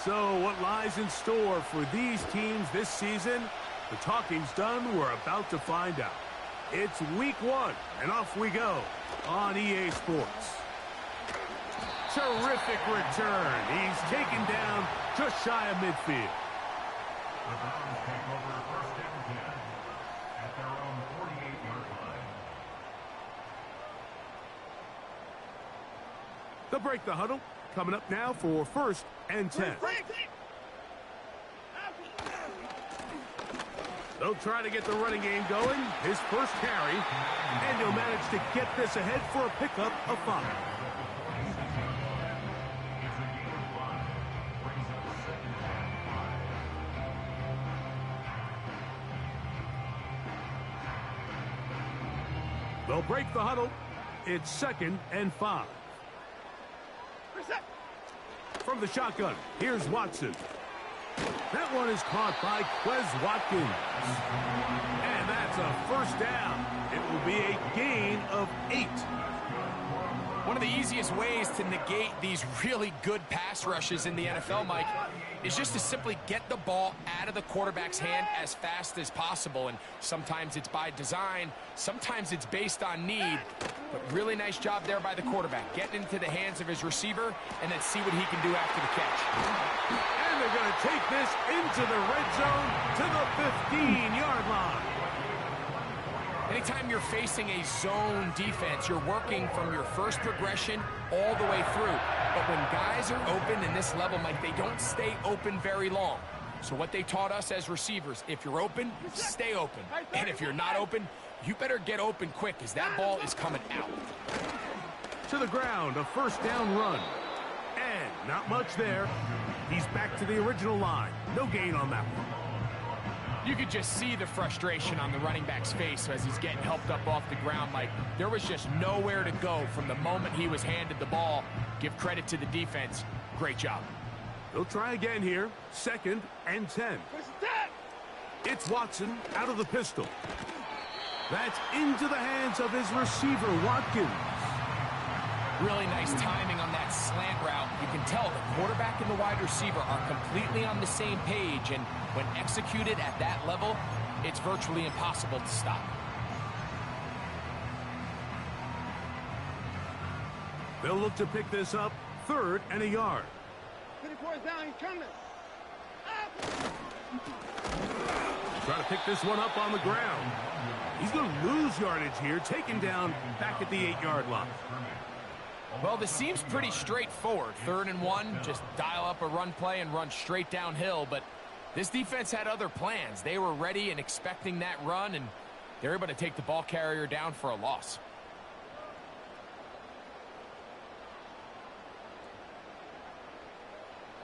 So what lies in store for these teams this season? The talking's done. We're about to find out. It's week 1, and off we go on EA Sports. Terrific return. He's taken down just shy of midfield. The Browns take over first and 10 at their own 48-yard line. They'll break the huddle. Coming up now for first and 10. They'll try to get the running game going. His first carry. And he'll manage to get this ahead for a pickup of 5. They'll break the huddle. It's 2nd and 5. From the shotgun, here's Watson. That one is caught by Quez Watkins. And that's a first down. It will be a gain of 8. One of the easiest ways to negate these really good pass rushes in the NFL, Mike, is just to simply get the ball out of the quarterback's hand as fast as possible. And sometimes it's by design, sometimes it's based on need. But really nice job there by the quarterback, getting into the hands of his receiver and then see what he can do after the catch. And they're going to take this into the red zone to the 15-yard line. Anytime you're facing a zone defense, you're working from your first progression all the way through. But when guys are open in this level, Mike, they don't stay open very long. So what they taught us as receivers, if you're open, stay open. And if you're not open, you better get open quick as that ball is coming out. To the ground, a first down run. And not much there. He's back to the original line. No gain on that one. You could just see the frustration on the running back's face as he's getting helped up off the ground. Like, there was just nowhere to go from the moment he was handed the ball. Give credit to the defense. Great job. They'll try again here. 2nd and 10. It's Watson out of the pistol. That's into the hands of his receiver, Watkins. Really nice timing on that slant route. You can tell the quarterback and the wide receiver are completely on the same page, and when executed at that level, it's virtually impossible to stop. They'll look to pick this up, 3rd and a yard. Down, he's coming. Try to pick this one up on the ground. He's going to lose yardage here, taken down back at the 8-yard line. Well, this seems pretty straightforward. 3rd and 1, just dial up a run play and run straight downhill. But this defense had other plans. They were ready and expecting that run, and they're able to take the ball carrier down for a loss.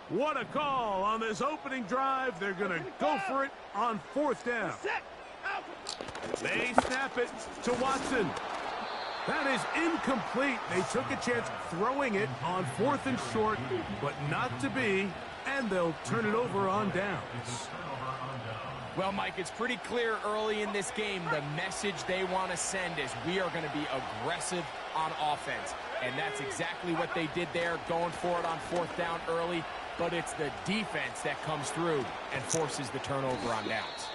What a call on this opening drive. They're going to go for it on 4th down. They snap it to Watson. That is incomplete. They took a chance throwing it on 4th and short, but not to be, and they'll turn it over on downs. Well, Mike, it's pretty clear early in this game the message they want to send is we are going to be aggressive on offense. And that's exactly what they did there, going for it on 4th down early. But it's the defense that comes through and forces the turnover on downs.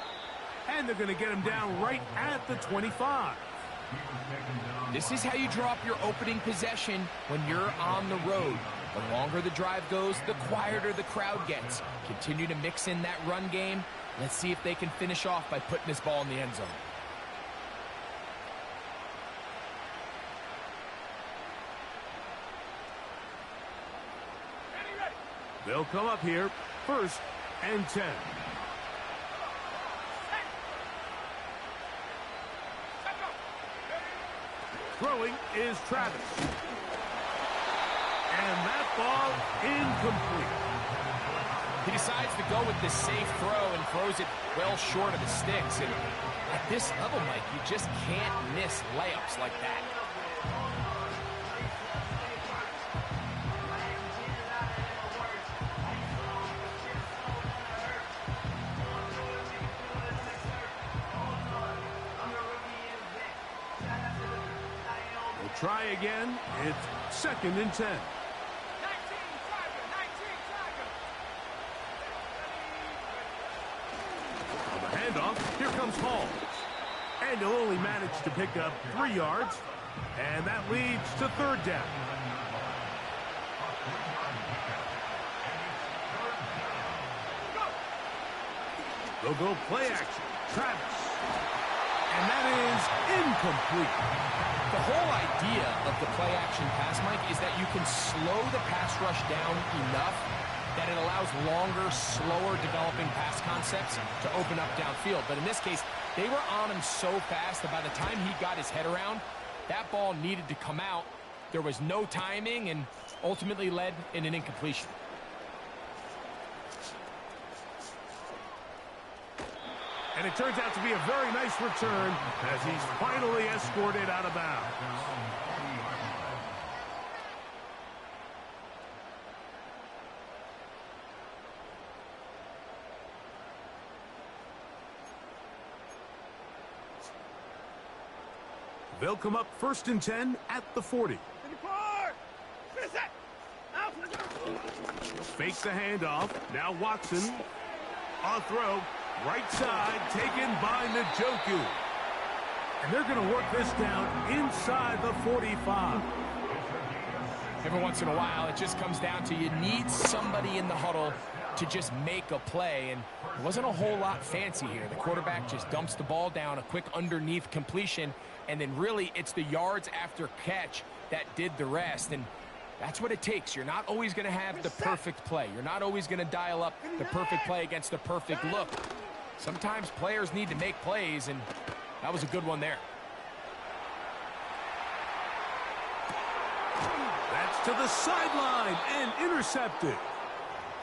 And they're going to get him down right at the 25. This is how you drop your opening possession when you're on the road. The longer the drive goes, the quieter the crowd gets. Continue to mix in that run game. Let's see if they can finish off by putting this ball in the end zone. They'll come up here, 1st and 10. Throwing is Travis. And that ball incomplete. He decides to go with this safe throw and throws it well short of the sticks. And at this level, Mike, you just can't miss layups like that. Try again. It's 2nd and 10. comes Hall. And he'll only manage to pick up 3 yards. And that leads to third down. They'll go play action. Travis. And that is incomplete. The whole idea of the play action pass, Mike, is that you can slow the pass rush down enough that it allows longer, slower developing pass concepts to open up downfield. But in this case, they were on him so fast that by the time he got his head around, that ball needed to come out. There was no timing and ultimately led in an incompletion. And it turns out to be a very nice return as he's finally escorted out of bounds. They'll come up 1st and 10 at the 40. Fake the handoff. Now Watson. On throw. Right side, taken by Njoku. And they're going to work this down inside the 45. Every once in a while, it just comes down to you need somebody in the huddle to just make a play. And it wasn't a whole lot fancy here. The quarterback just dumps the ball down, a quick underneath completion, and then really it's the yards after catch that did the rest. And that's what it takes. You're not always going to have the perfect play. You're not always going to dial up the perfect play against the perfect look. Sometimes players need to make plays, and that was a good one there. That's to the sideline and intercepted.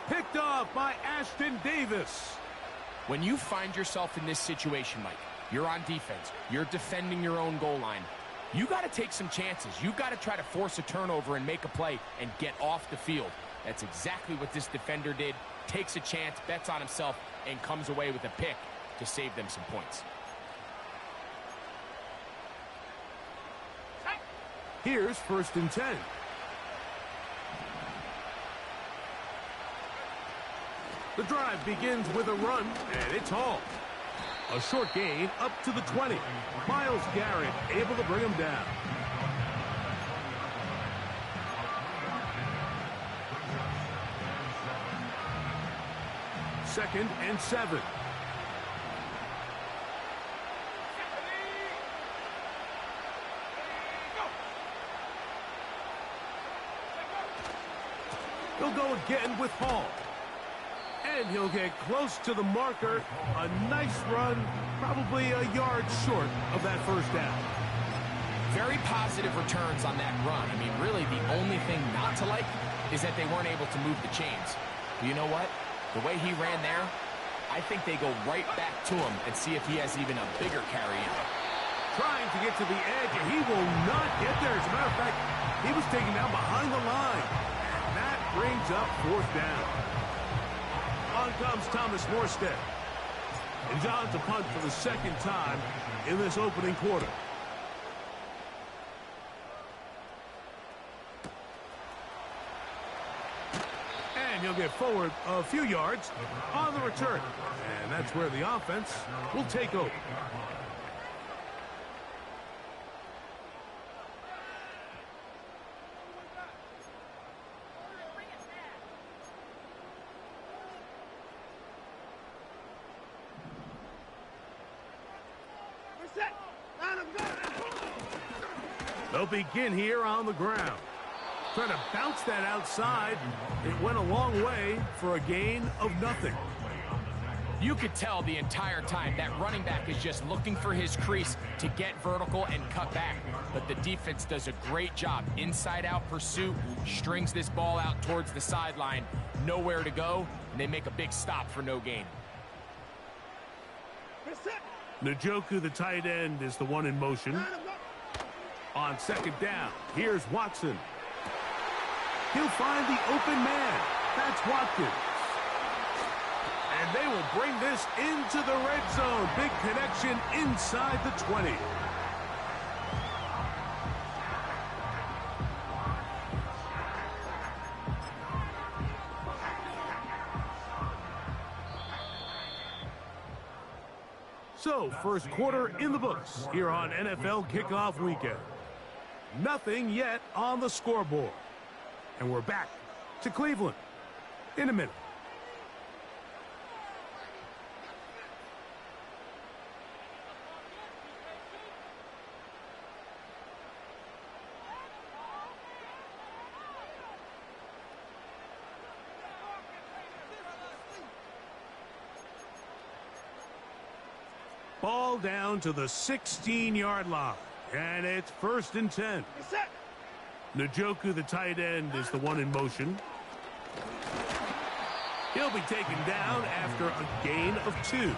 Picked off by Ashtyn Davis. When you find yourself in this situation, Mike, you're on defense, you're defending your own goal line, you got to take some chances. You got to try to force a turnover and make a play and get off the field. That's exactly what this defender did. Takes a chance, bets on himself, and comes away with a pick to save them some points. Here's 1st and 10. The drive begins with a run, and it's Hall. A short gain up to the 20. Myles Garrett able to bring him down. Second and 7. He'll go again with Hall. And he'll get close to the marker. A nice run, probably a yard short of that first down. Very positive returns on that run. I mean, really, the only thing not to like is that they weren't able to move the chains. But you know what? The way he ran there, I think they go right back to him and see if he has even a bigger carry in him. Trying to get to the edge, and he will not get there. As a matter of fact, he was taken down behind the line. And that brings up 4th down. On comes Thomas Morstead. And John to punt for the 2nd time in this opening quarter. And he'll get forward a few yards on the return. And that's where the offense will take over. They'll begin here on the ground. Trying to bounce that outside. It went a long way for a gain of nothing. You could tell the entire time that running back is just looking for his crease to get vertical and cut back. But the defense does a great job. Inside-out pursuit, strings this ball out towards the sideline. Nowhere to go, and they make a big stop for no gain. Njoku, the tight end, is the one in motion. On 2nd down, here's Watson. He'll find the open man. That's Watkins. And they will bring this into the red zone. Big connection inside the 20. So, first quarter in the books here on NFL Kickoff Weekend. Nothing yet on the scoreboard. And we're back to Cleveland in a minute. Ball down to the 16-yard line, and it's 1st and 10. Njoku, the tight end, is the one in motion. He'll be taken down after a gain of 2.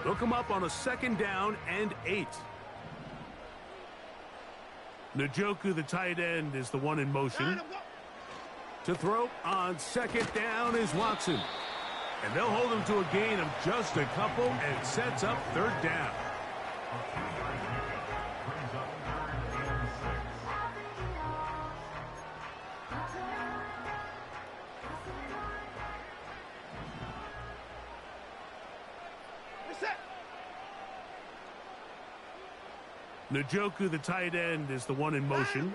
They'll come up on a 2nd down and 8. Njoku, the tight end, is the one in motion. To throw on 2nd down is Watson. And they'll hold him to a gain of just a couple, and it sets up 3rd down. Njoku, the tight end, is the one in motion.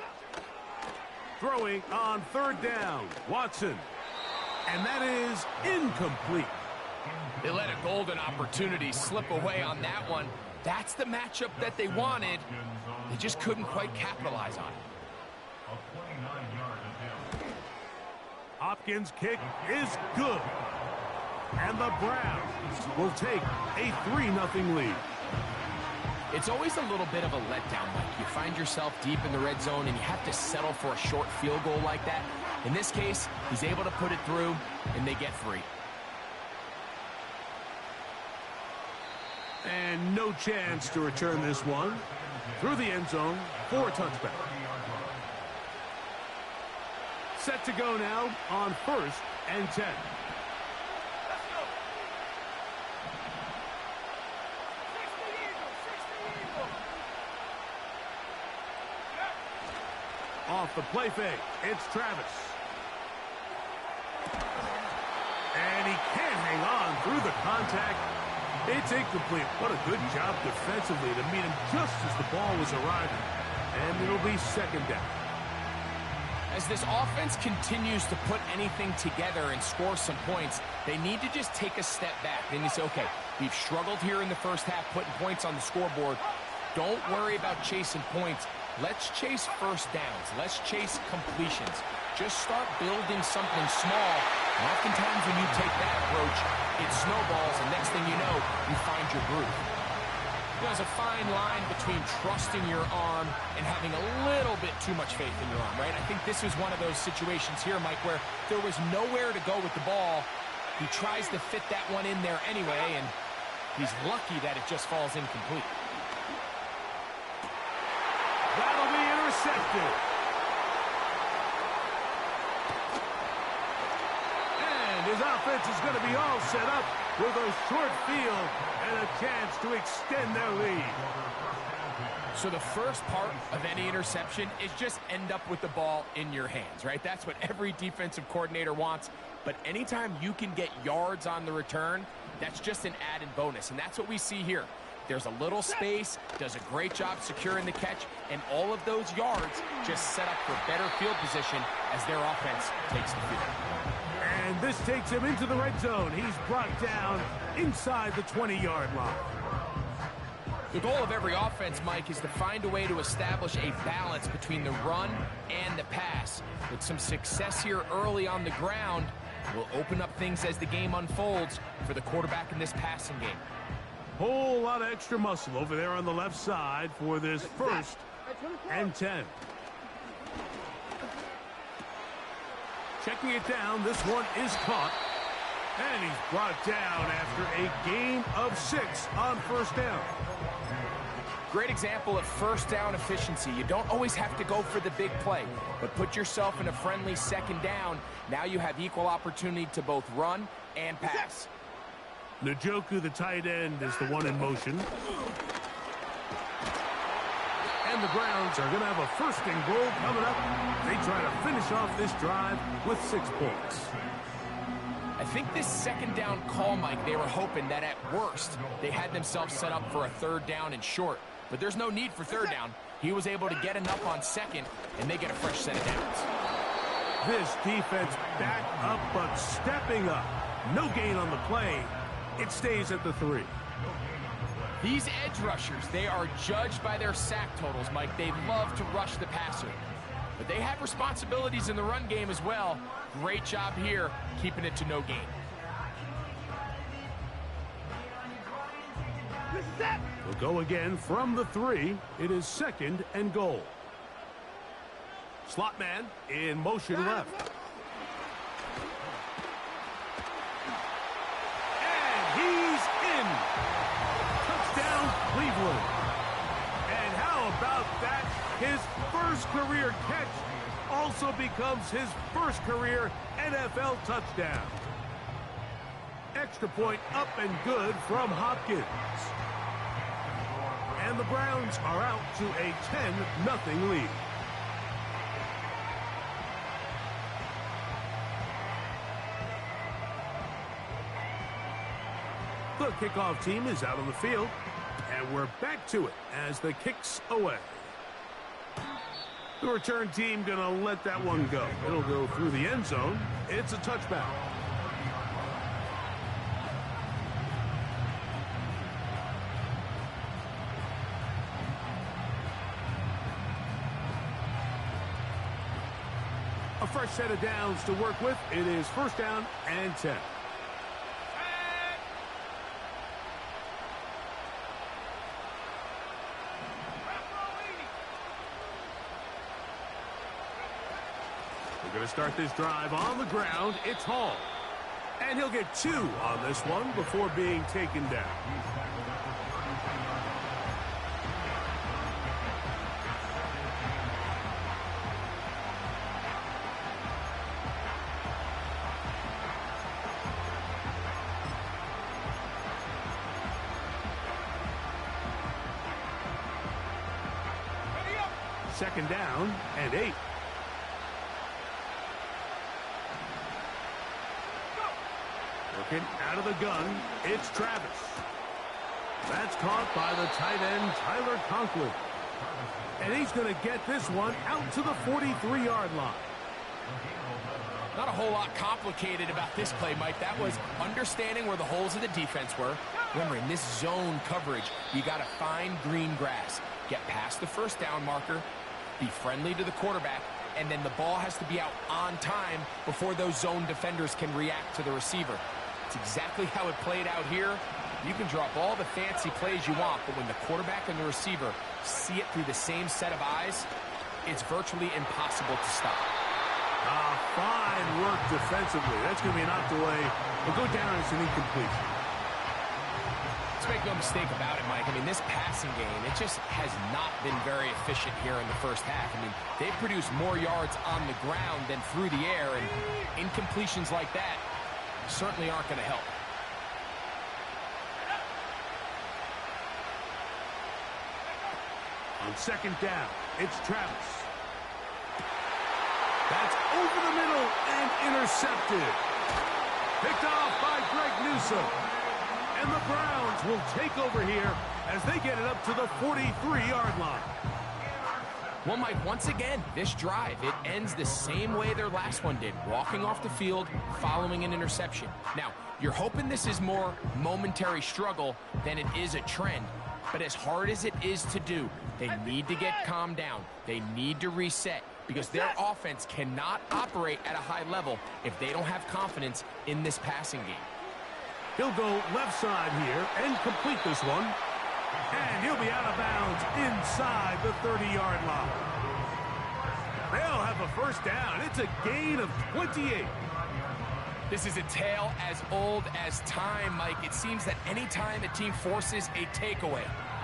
Throwing on 3rd down, Watson. And that is incomplete. They let a golden opportunity slip away on that one. That's the matchup that they wanted. They just couldn't quite capitalize on it. Hopkins' kick is good. And the Browns will take a 3-0 lead. It's always a little bit of a letdown, Mike. You find yourself deep in the red zone and you have to settle for a short field goal like that. In this case, he's able to put it through, and they get 3. And no chance to return this one through the end zone for a touchback. Set to go now on 1st and 10. Off the play fake, it's Travis. And he can't hang on through the contact. It's incomplete. What a good job defensively to meet him just as the ball was arriving. And it'll be 2nd down. As this offense continues to put anything together and score some points, they need to just take a step back. Then you say, okay, we've struggled here in the first half putting points on the scoreboard. Don't worry about chasing points. Let's chase 1st downs. Let's chase completions. Just start building something small. And oftentimes when you take that approach, it snowballs, and next thing you know, you find your groove. There's a fine line between trusting your arm and having a little bit too much faith in your arm, right? I think this is one of those situations here, Mike, where there was nowhere to go with the ball. He tries to fit that one in there anyway, and he's lucky that it just falls incomplete. That'll be intercepted. And his offense is going to be all set up with a short field and a chance to extend their lead. So the first part of any interception is just end up with the ball in your hands, right? That's what every defensive coordinator wants. But anytime you can get yards on the return, that's just an added bonus. And that's what we see here. There's a little space, does a great job securing the catch, and all of those yards just set up for better field position as their offense takes the field. And this takes him into the red zone. He's brought down inside the 20-yard line. The goal of every offense, Mike, is to find a way to establish a balance between the run and the pass. With some success here early on the ground, will open up things as the game unfolds for the quarterback in this passing game. Whole lot of extra muscle over there on the left side for this 1st and 10. Checking it down, this one is caught. And he's brought down after a gain of 6 on 1st down. Great example of 1st down efficiency. You don't always have to go for the big play, but put yourself in a friendly 2nd down. Now you have equal opportunity to both run and pass. Njoku, the tight end, is the one in motion. And the Browns are going to have a 1st and goal coming up. They try to finish off this drive with 6 points. I think this 2nd down call, Mike, they were hoping that at worst they had themselves set up for a 3rd down and short. But there's no need for 3rd down. He was able to get enough on 2nd, and they get a fresh set of downs. This defense back up, but stepping up. No gain on the play. It stays at the 3. These edge rushers, they are judged by their sack totals, Mike. They love to rush the passer. But they have responsibilities in the run game as well. Great job here, keeping it to no gain. We'll go again from the 3. It is 2nd and goal. Slot man in motion left. Cleveland. And how about that? His 1st career catch also becomes his 1st career NFL touchdown. Extra point up and good from Hopkins. And the Browns are out to a 10-0 lead. The kickoff team is out on the field. And we're back to it as the kick's away. The return team going to let that one go. It'll go through the end zone. It's a touchback. A fresh set of downs to work with. It is 1st down and 10. We're going to start this drive on the ground. It's Hall. And he'll get 2 on this one before being taken down. Second down and 8. Working out of the gun, it's Travis. That's caught by the tight end, Tyler Conklin. And he's going to get this one out to the 43-yard line. Not a whole lot complicated about this play, Mike. That was understanding where the holes of the defense were. Remember, in this zone coverage, you got to find green grass. Get past the 1st down marker, be friendly to the quarterback, and then the ball has to be out on time before those zone defenders can react to the receiver. It's exactly how it played out here. You can drop all the fancy plays you want, but when the quarterback and the receiver see it through the same set of eyes, it's virtually impossible to stop. Fine work defensively. That's going to be knocked away. We'll go down as an incompletion. Let's make no mistake about it, Mike. I mean, this passing game, it just has not been very efficient here in the 1st half. I mean, they've produced more yards on the ground than through the air, and incompletions like that certainly aren't going to help. On second down, it's Travis. That's over the middle and intercepted. Picked off by Greg Newsome. And the Browns will take over here as they get it up to the 43-yard line. Well, Mike, once again, this drive, it ends the same way their last one did, walking off the field following an interception. Now, you're hoping this is more momentary struggle than it is a trend, but as hard as it is to do, they need to get calmed down. They need to reset because their offense cannot operate at a high level if they don't have confidence in this passing game. He'll go left side here and complete this one. And he'll be out of bounds inside the 30-yard line. They'll have a first down. It's a gain of 28. This is a tale as old as time, Mike. It seems that any time a team forces a takeaway,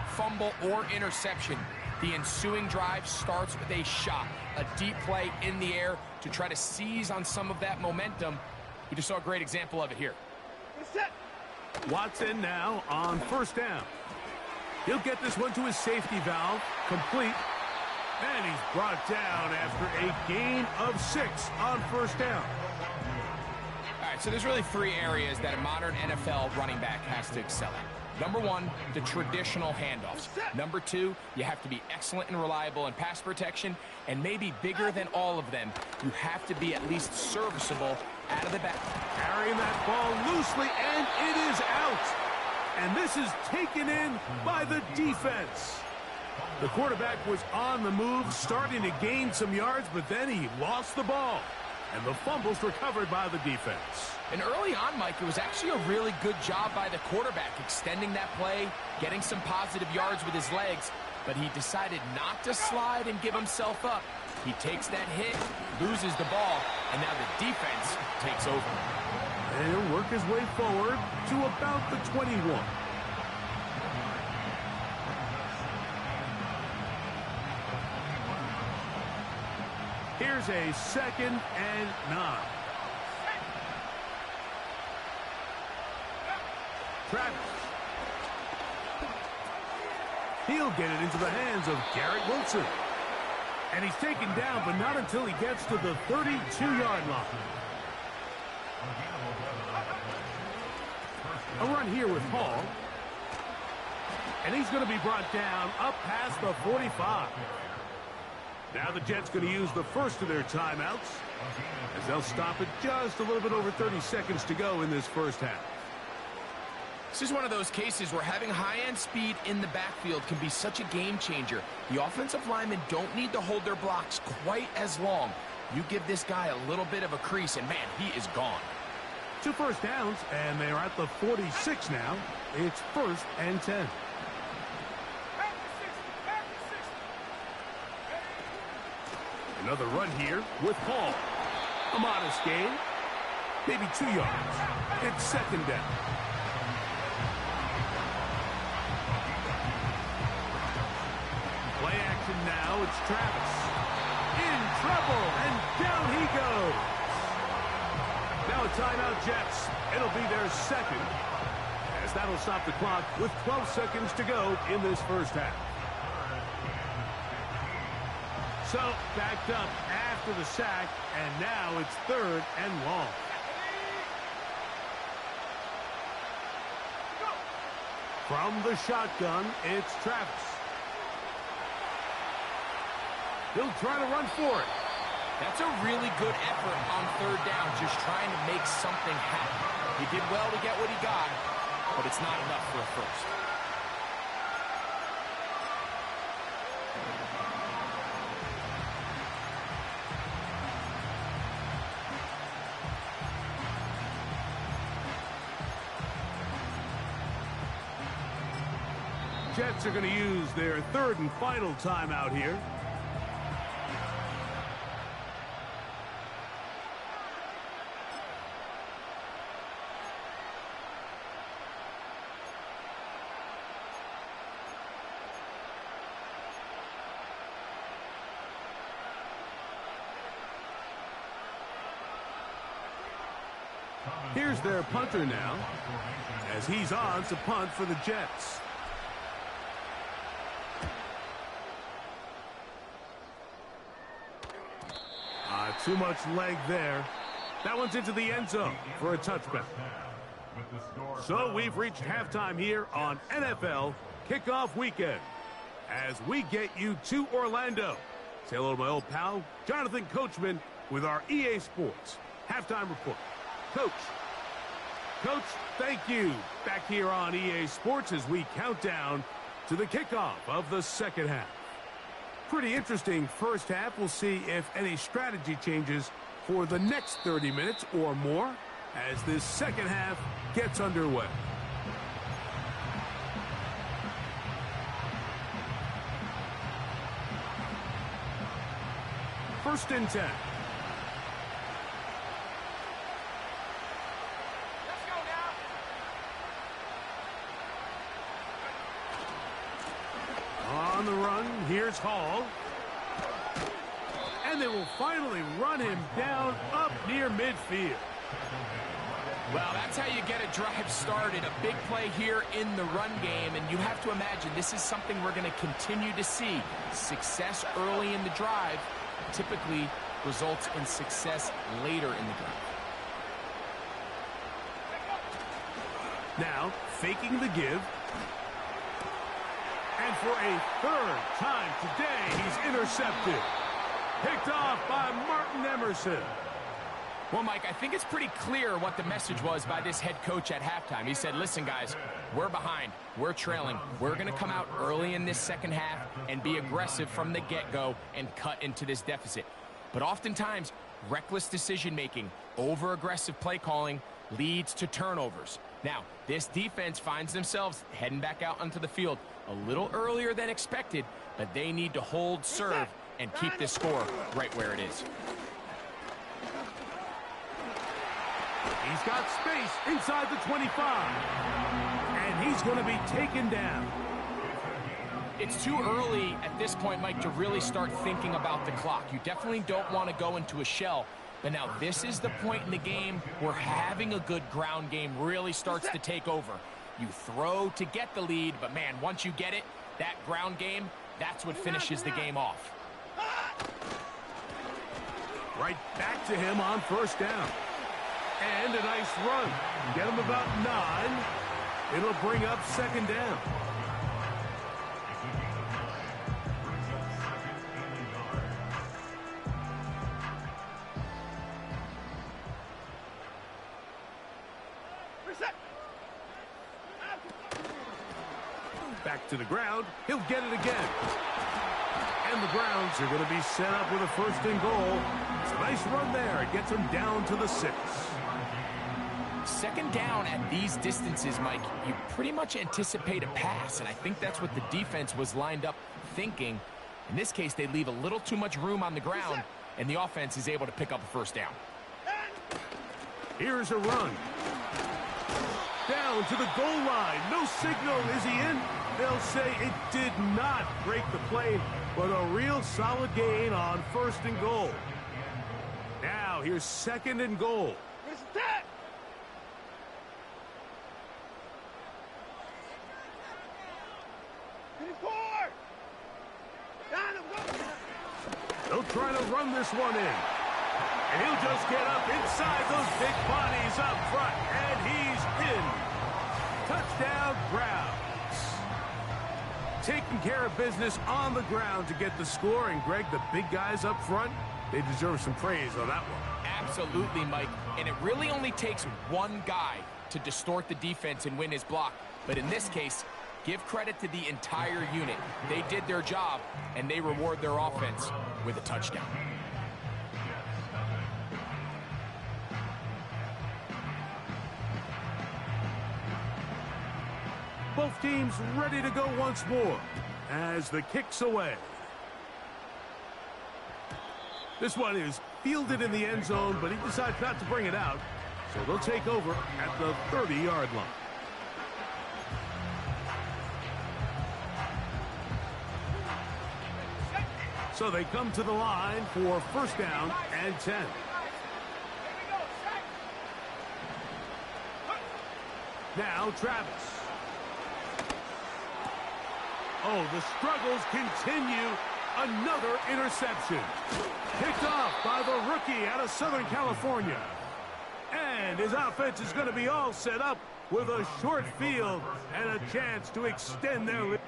fumble, or interception, the ensuing drive starts with a shot, a deep play in the air to try to seize on some of that momentum. We just saw a great example of it here. Watson now on first down. He'll get this one to his safety valve, complete, and he's brought down after a gain of 6 on first down. All right, so there's really 3 areas that a modern NFL running back has to excel at. Number 1, the traditional handoffs. Number 2, you have to be excellent and reliable in pass protection, and maybe bigger than all of them, you have to be at least serviceable out of the back. Carrying that ball loosely, and it is out. And this is taken in by the defense. The quarterback was on the move, starting to gain some yards, but then he lost the ball. And the fumble's recovered by the defense. And early on, Mike, it was actually a really good job by the quarterback, extending that play, getting some positive yards with his legs, but he decided not to slide and give himself up. He takes that hit, loses the ball, and now the defense takes over. And he'll work his way forward to about the 21. Here's a 2nd and 9. Travis. He'll get it into the hands of Garrett Wilson. And he's taken down, but not until he gets to the 32-yard line. A run here with Hall. And he's going to be brought down up past the 45. Now the Jets going to use the first of their timeouts as they'll stop it just a little bit over 30 seconds to go in this first half. This is one of those cases where having high-end speed in the backfield can be such a game changer. The offensive linemen don't need to hold their blocks quite as long. You give this guy a little bit of a crease, and man, he is gone. 2 first downs, and they're at the 46 now. It's 1st and 10. Another run here with Hall. A modest gain. Maybe 2 yards. It's 2nd down. Play action now. It's Travis. In trouble, and down he goes. Now a timeout, Jets. It'll be their 2nd, as that'll stop the clock with 12 seconds to go in this first half. So, backed up after the sack, and now it's 3rd and long. From the shotgun, it's Travis. He'll try to run for it. That's a really good effort on 3rd down, just trying to make something happen. He did well to get what he got, but it's not enough for a first. Jets are going to use their 3rd and final timeout here. Here's their punter now, as he's on to punt for the Jets. Not too much leg there. That one's into the end zone for a touchback. So we've reached halftime here on NFL Kickoff Weekend. As we get you to Orlando. Say hello to my old pal, Jonathan Coachman, with our EA Sports Halftime Report. Coach, thank you. Back here on EA Sports as we count down to the kickoff of the second half. Pretty interesting first half. We'll see if any strategy changes for the next 30 minutes or more as this second half gets underway. First and 10. Let's go now. On the run, here's Hall. And they will finally run him down up near midfield. Well, that's how you get a drive started. A big play here in the run game, and you have to imagine this is something we're going to continue to see. Success early in the drive typically results in success later in the drive. Now, faking the give. And for a third time today, he's intercepted. Picked off by Martin Emerson. Well, Mike, I think it's pretty clear what the message was by this head coach at halftime. He said, listen, guys, we're behind. We're trailing. We're going to come out early in this second half and be aggressive from the get-go and cut into this deficit. But oftentimes, reckless decision-making, over-aggressive play calling leads to turnovers. Now, this defense finds themselves heading back out onto the field a little earlier than expected, but they need to hold serve and keep this score right where it is. He's got space inside the 25. And he's going to be taken down. It's too early at this point, Mike, to really start thinking about the clock. You definitely don't want to go into a shell. But now this is the point in the game where having a good ground game really starts to take over. You throw to get the lead, but man, once you get it, that ground game, that's what finishes the game off. Right back to him on first down. And a nice run. Get him about 9. It'll bring up second down. Back to the ground. He'll get it again. And the Browns are going to be set up with a first and goal. It's a nice run there. It gets him down to the 6. Second down at these distances, Mike, you pretty much anticipate a pass, and I think that's what the defense was lined up thinking. In this case, they leave a little too much room on the ground, and the offense is able to pick up a first down. Here's a run. Down to the goal line. No signal. Is he in? They'll say it did not break the play, but a real solid gain on first and goal. Now, here's second and goal. They'll try to run this one in. And he'll just get up inside those big bodies up front. And he's in. Touchdown, Browns. Taking care of business on the ground to get the score. And, Greg, the big guys up front, they deserve some praise on that one. Absolutely, Mike. And it really only takes one guy to distort the defense and win his block. But in this case, give credit to the entire unit. They did their job, and they reward their offense with a touchdown. Both teams ready to go once more as the kick's away. This one is fielded in the end zone, but he decides not to bring it out. So they'll take over at the 30-yard line. So they come to the line for first down and 10. Now Travis. Oh, the struggles continue Another interception. Picked off by the rookie out of Southern California. And his offense is going to be all set up with a short field and a chance to extend their lead.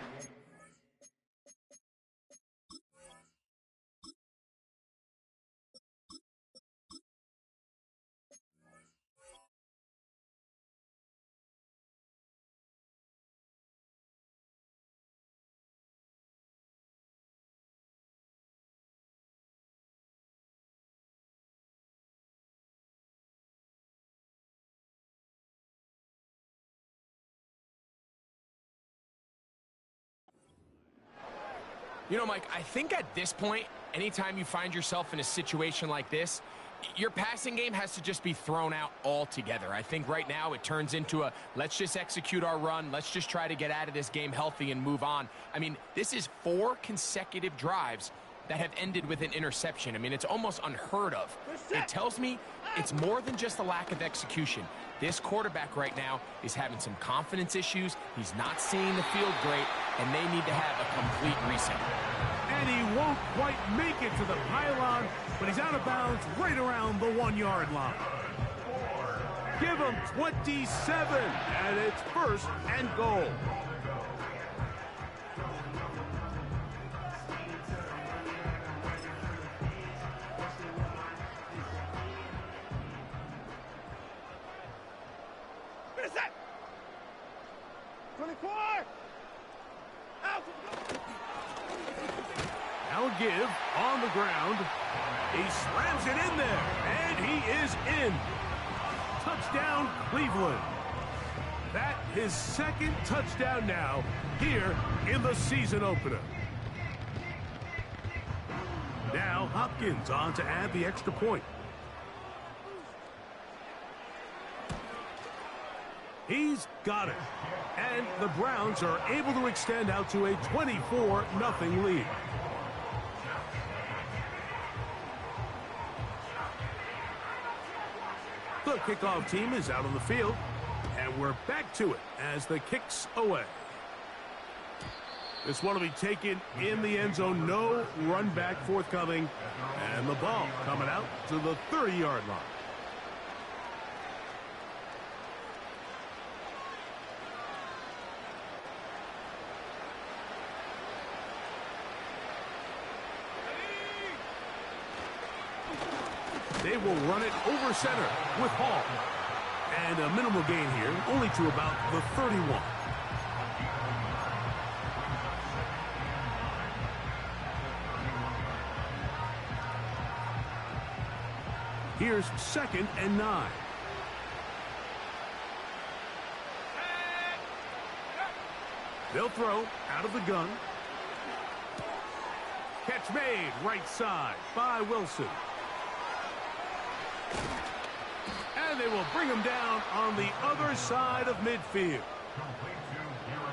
You know, Mike, I think at this point, anytime you find yourself in a situation like this, your passing game has to just be thrown out altogether. I think right now it turns into a, let's just execute our run, let's just try to get out of this game healthy and move on. I mean, this is 4 consecutive drives that have ended with an interception. I mean, it's almost unheard of. It tells me it's more than just a lack of execution. This quarterback right now is having some confidence issues. He's not seeing the field great, and they need to have a complete reset. And he won't quite make it to the pylon, but he's out of bounds right around the 1-yard line. Give him 27, and it's 1st and goal. Now a give on the ground. He slams it in there, and he is in. Touchdown, Cleveland. That his 2nd touchdown now here in the season opener. Now Hopkins on to add the extra point. He's got it. And the Browns are able to extend out to a 24-0 lead. The kickoff team is out on the field, and we're back to it as the kick's away. This one will be taken in the end zone. No run back forthcoming, and the ball coming out to the 30-yard line. They will run it over center with Hall. And a minimal gain here, only to about the 31. Here's 2nd and 9. They'll throw out of the gun. Catch made right side by Wilson. And they will bring him down on the other side of midfield.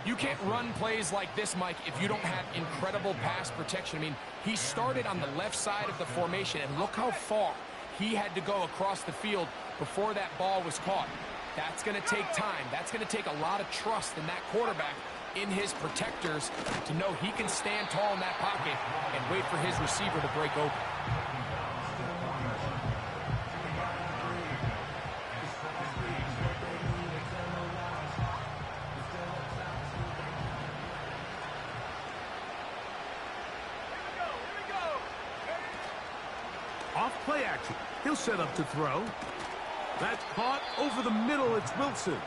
You can't run plays like this, Mike, if you don't have incredible pass protection. I mean, he started on the left side of the formation, and look how far he had to go across the field before that ball was caught. That's going to take time. That's going to take a lot of trust in that quarterback, in his protectors, to know he can stand tall in that pocket and wait for his receiver to break open. Off play action. He'll set up to throw. That's caught over the middle. It's Wilson.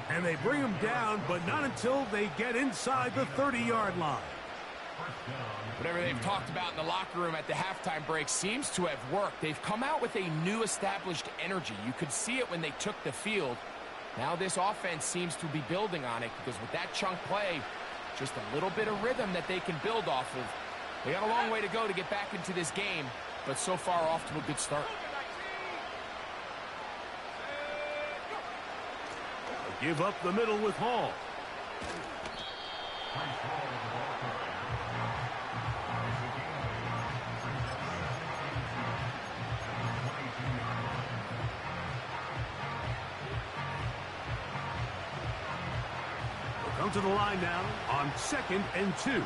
And they bring him down, but not until they get inside the 30-yard line. Whatever they've talked about in the locker room at the halftime break seems to have worked. They've come out with a new established energy. You could see it when they took the field. Now this offense seems to be building on it, because with that chunk play, just a little bit of rhythm that they can build off of. They got a long way to go to get back into this game, but so far off to a good start. Give up the middle with Hall. They'll come to the line now on 2nd and 2.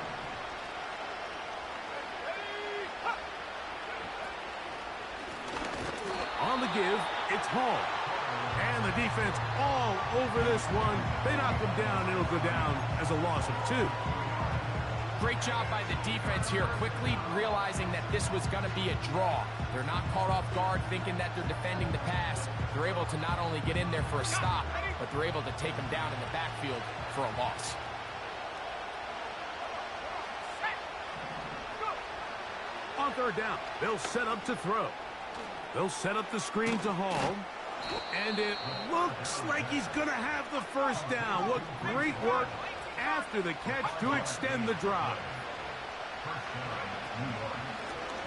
give. It's Hall. And the defense all over this one. They knock him down. It'll go down as a loss of 2. Great job by the defense here, quickly realizing that this was going to be a draw. They're not caught off guard thinking that they're defending the pass. They're able to not only get in there for a stop, but they're able to take him down in the backfield for a loss. On 3rd down, they'll set up to throw. They'll set up the screen to Hall. And it looks like he's going to have the 1st down. What great work after the catch to extend the drive.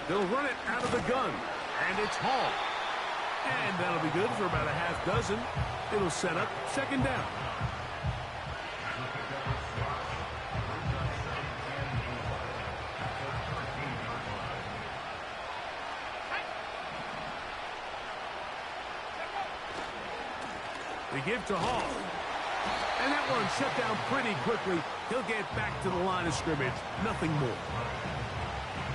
They'll run it out of the gun. And it's Hall. And that'll be good for about a half dozen. It'll set up 2nd down. They give to Hall. And that one shut down pretty quickly. He'll get back to the line of scrimmage. Nothing more.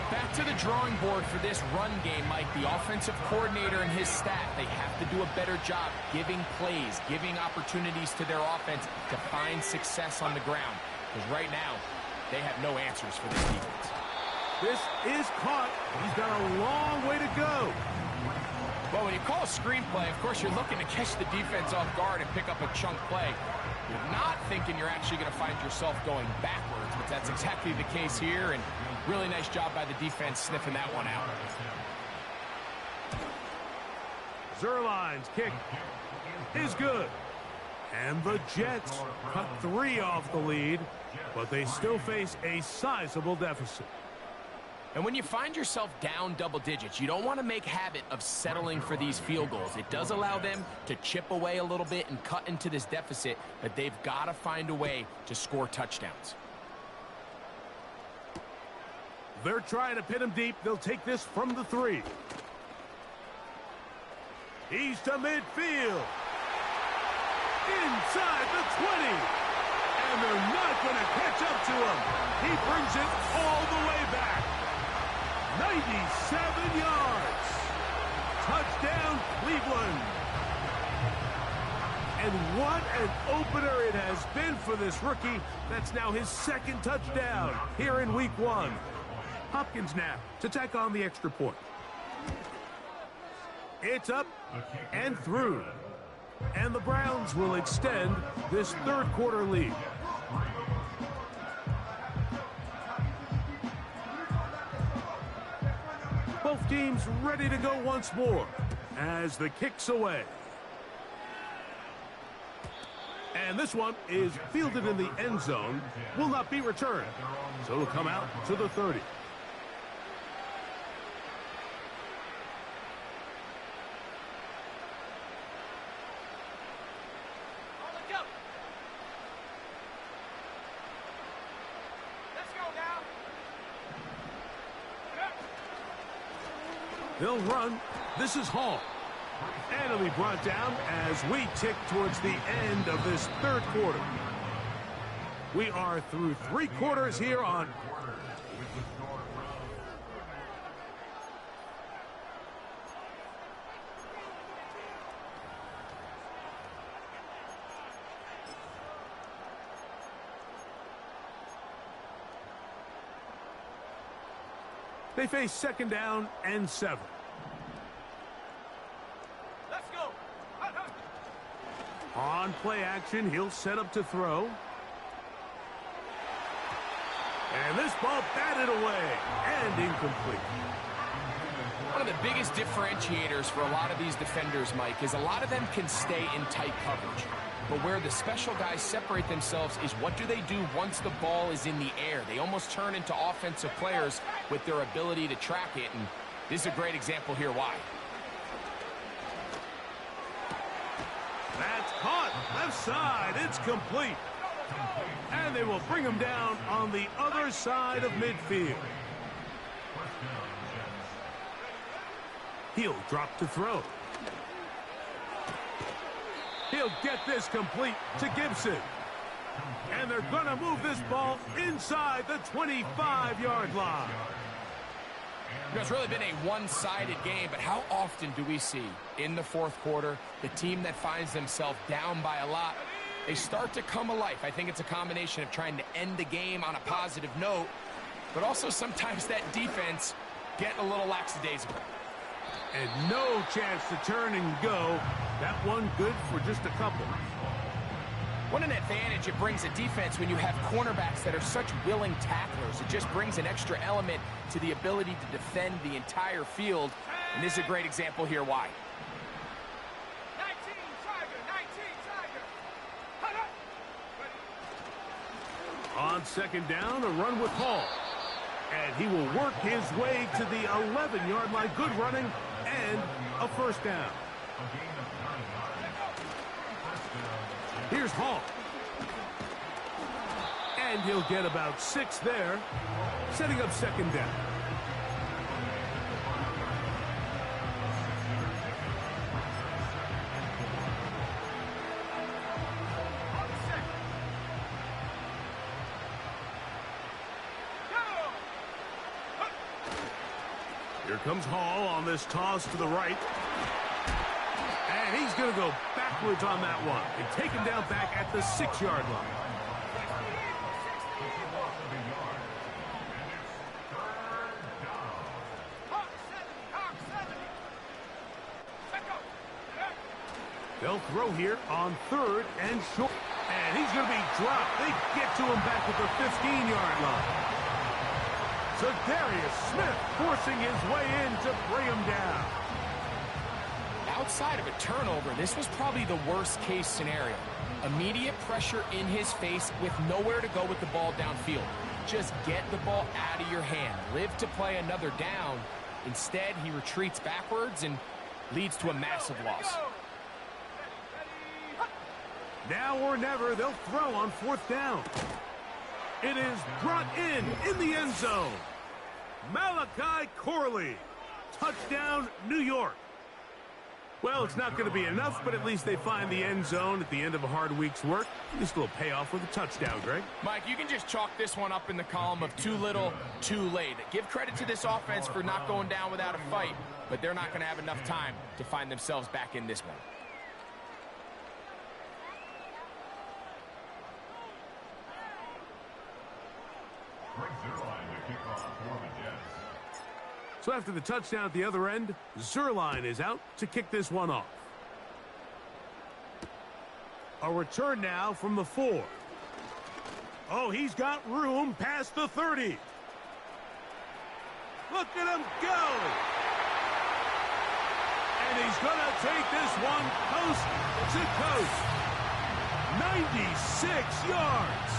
Back to the drawing board for this run game, Mike. The offensive coordinator and his staff, they have to do a better job giving plays, giving opportunities to their offense to find success on the ground. Because right now, they have no answers for this defense. This is caught. He's got a long way to go. Well, when you call a screenplay, of course, you're looking to catch the defense off guard and pick up a chunk play. You're not thinking you're actually going to find yourself going backwards, but that's exactly the case here, and really nice job by the defense sniffing that one out. Zuerlein's kick is good. And the Jets cut 3 off the lead, but they still face a sizable deficit. And when you find yourself down double digits, you don't want to make habit of settling for these field goals. It does allow them to chip away a little bit and cut into this deficit, but they've got to find a way to score touchdowns. They're trying to pin him deep. They'll take this from the 3. He's to midfield. Inside the 20. And they're not going to catch up to him. He brings it all the way back. 97 yards. Touchdown, Cleveland. And what an opener it has been for this rookie. That's now his 2nd touchdown here in week 1. Hopkins now to tack on the extra point. It's up and through. And the Browns will extend this 3rd quarter lead. Both teams ready to go once more as the kick's away. And this one is fielded in the end zone, will not be returned. So it'll come out to the 30. They'll run. This is Hall. And it'll be brought down as we tick towards the end of this 3rd quarter. We are through 3 quarters here on. They face 2nd down and 7. Let's go. On play action, he'll set up to throw. And this ball batted away and incomplete. One of the biggest differentiators for a lot of these defenders, Mike, is a lot of them can stay in tight coverage. But where the special guys separate themselves is what do they do once the ball is in the air? They almost turn into offensive players with their ability to track it, and this is a great example here why. That's caught. Left side. It's complete. And they will bring him down on the other side of midfield. He'll drop to throw. He'll get this complete to Gibson. And they're going to move this ball inside the 25-yard line. You know, it's really been a one-sided game, but how often do we see in the fourth quarter the team that finds themselves down by a lot, they start to come alive? I think it's a combination of trying to end the game on a positive note, but also sometimes that defense getting a little lackadaisical. And no chance to turn and go. That one good for just a couple. What an advantage it brings a defense when you have cornerbacks that are such willing tacklers. It just brings an extra element to the ability to defend the entire field. And this is a great example here why. 19 Tiger, 19 Tiger. On second down, a run with Hall. And he will work his way to the 11-yard line. Good running and a first down. Here's Hall. And he'll get about 6 there, setting up second down. Here comes Hall on this toss to the right. And he's going to go backwards on that one and take him down back at the 6-yard line. They'll throw here on third and short. And he's going to be dropped. They get to him back at the 15-yard line. So Darius Smith forcing his way in to bring him down. Outside of a turnover, this was probably the worst-case scenario. Immediate pressure in his face with nowhere to go with the ball downfield. Just get the ball out of your hand. Live to play another down. Instead, he retreats backwards and leads to a massive loss. Now or never, they'll throw on fourth down. It is brought in the end zone. Malachi Corley. Touchdown, New York. Well, it's not going to be enough, but at least they find the end zone at the end of a hard week's work. This little payoff with a touchdown, Greg. Mike, you can just chalk this one up in the column of too little, too late. Give credit to this offense for not going down without a fight, but they're not going to have enough time to find themselves back in this one. So after the touchdown at the other end, Zuerlein is out to kick this one off. A return now from the 4. Oh, he's got room past the 30. Look at him go. And he's going to take this one coast to coast. 96 yards.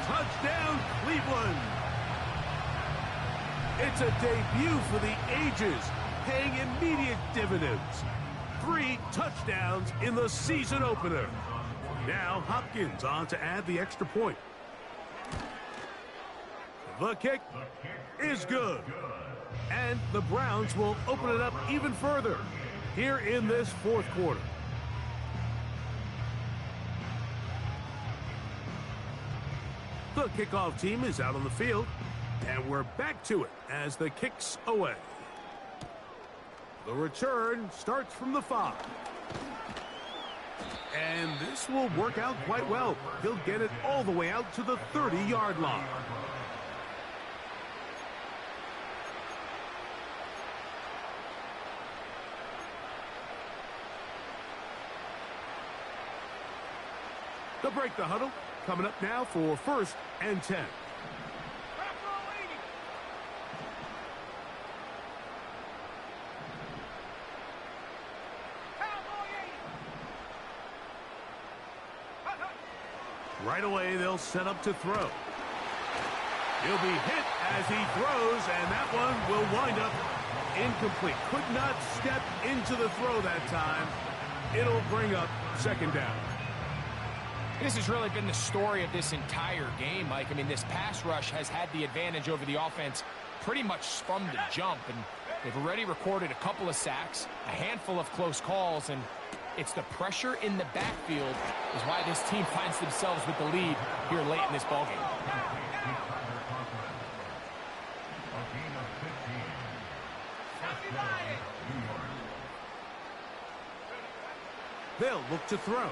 Touchdown, Cleveland. It's a debut for the ages, paying immediate dividends. 3 touchdowns in the season opener. Now Hopkins on to add the extra point. The kick is good. And the Browns will open it up even further here in this fourth quarter. The kickoff team is out on the field. And we're back to it as the kick's away. The return starts from the 5. And this will work out quite well. He'll get it all the way out to the 30-yard line. They'll break the huddle. Coming up now for first and 10. Right away, they'll set up to throw. He'll be hit as he throws, and that one will wind up incomplete. Could not step into the throw that time. It'll bring up second down. This has really been the story of this entire game, Mike. I mean, this pass rush has had the advantage over the offense pretty much from the jump, and they've already recorded a couple of sacks, a handful of close calls, and it's the pressure in the backfield is why this team finds themselves with the lead here late in this ballgame. They'll look to throw.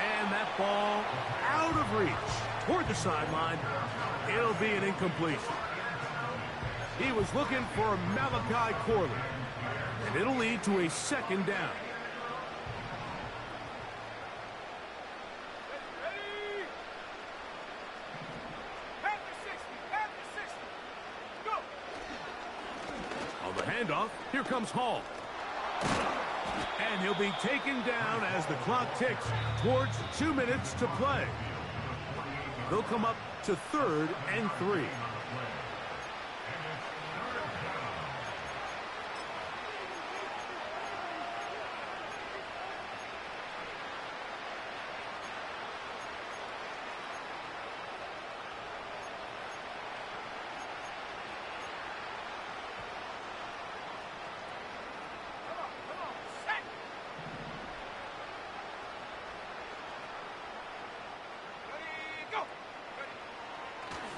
And that ball out of reach toward the sideline. It'll be an incompletion. He was looking for Malachi Corley, and it'll lead to a second down. On the handoff, here comes Hall. And he'll be taken down as the clock ticks towards 2 minutes to play. They'll come up to 3rd and 3.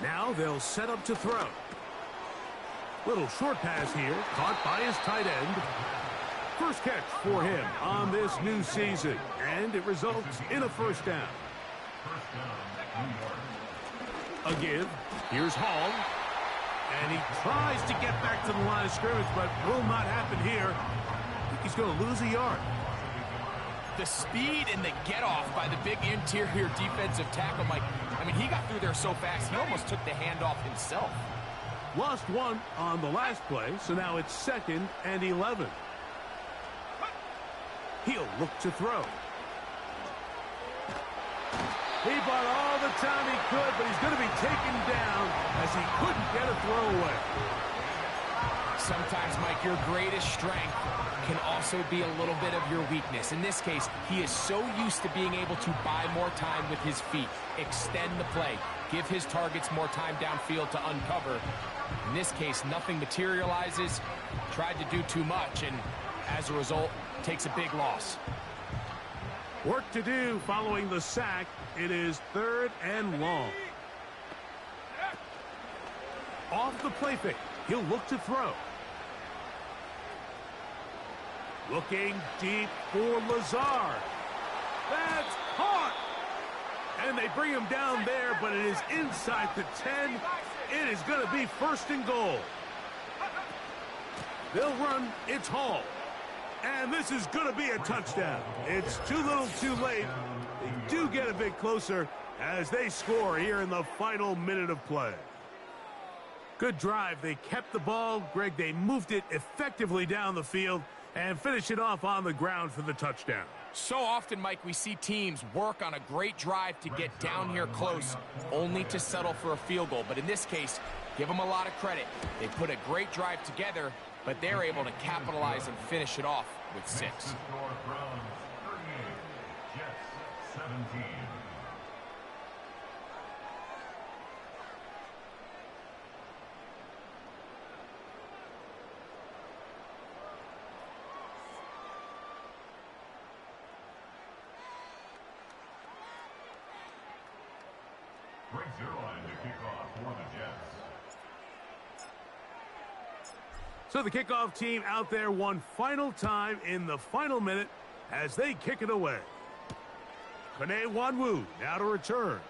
Now they'll set up to throw. Little short pass here, caught by his tight end. First catch for him on this new season, and it results in a first down. A give. Here's Hall. And he tries to get back to the line of scrimmage, but will not happen here. I think he's going to lose a yard. The speed and the get-off by the big interior defensive tackle, Mike. I mean, he got through there so fast, he almost took the handoff himself. Lost one on the last play, so now it's 2nd and 11. He'll look to throw. He bought all the time he could, but he's going to be taken down as he couldn't get a throw away. Sometimes, Mike, your greatest strength can also be a little bit of your weakness. In this case, he is so used to being able to buy more time with his feet, extend the play, give his targets more time downfield to uncover. In this case, nothing materializes, tried to do too much, and as a result, takes a big loss. Work to do following the sack. It is 3rd and long. Off the play fake, he'll look to throw. Looking deep for Lazard. That's caught. And they bring him down there, but it is inside the 10. It is going to be 1st and goal. They'll run. It's Hall. And this is going to be a touchdown. It's too little too late. They do get a bit closer as they score here in the final minute of play. Good drive. They kept the ball. Greg, they moved it effectively down the field and finish it off on the ground for the touchdown. So often, Mike, we see teams work on a great drive to get down here close, only to settle for a field goal. But in this case, give them a lot of credit. They put a great drive together, but they're able to capitalize and finish it off with 6. Browns 38, Jets 17. Greg Zuerlein to kick off for the Jets. So the kickoff team out there one final time in the final minute as they kick it away. Kone Nwanwu now to return.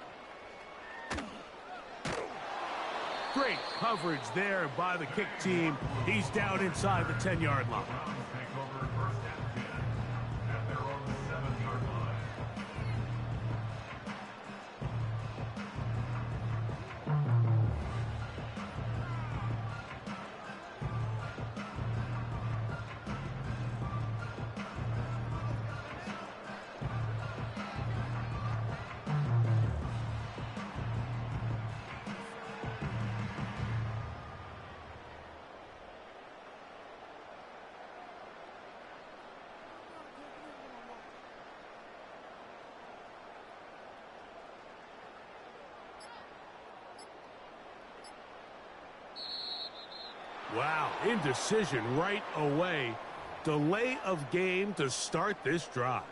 Great coverage there by the kick team. He's down inside the 10-yard line. Take over 1st and 10 at their own 7-yard line. Wow, indecision right away. Delay of game to start this drive.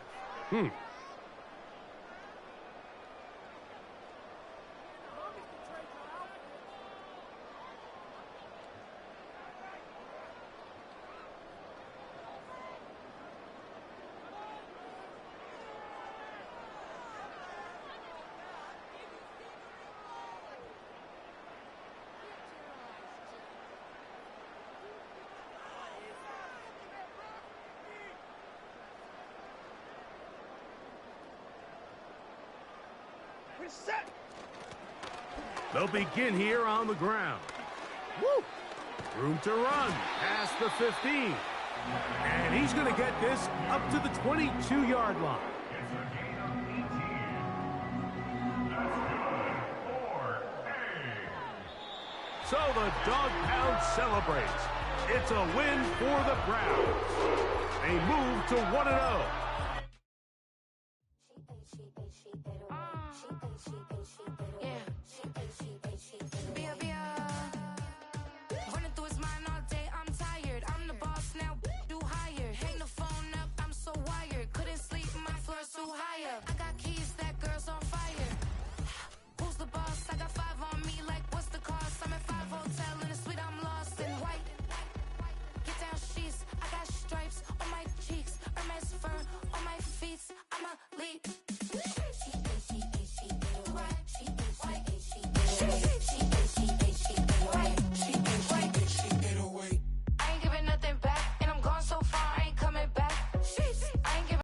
They'll begin here on the ground. Woo! Room to run past the 15. And he's going to get this up to the 22-yard line. It's a gain of 18. That's good for A. So the Dog Pound celebrates. It's a win for the Browns. They move to 1-0.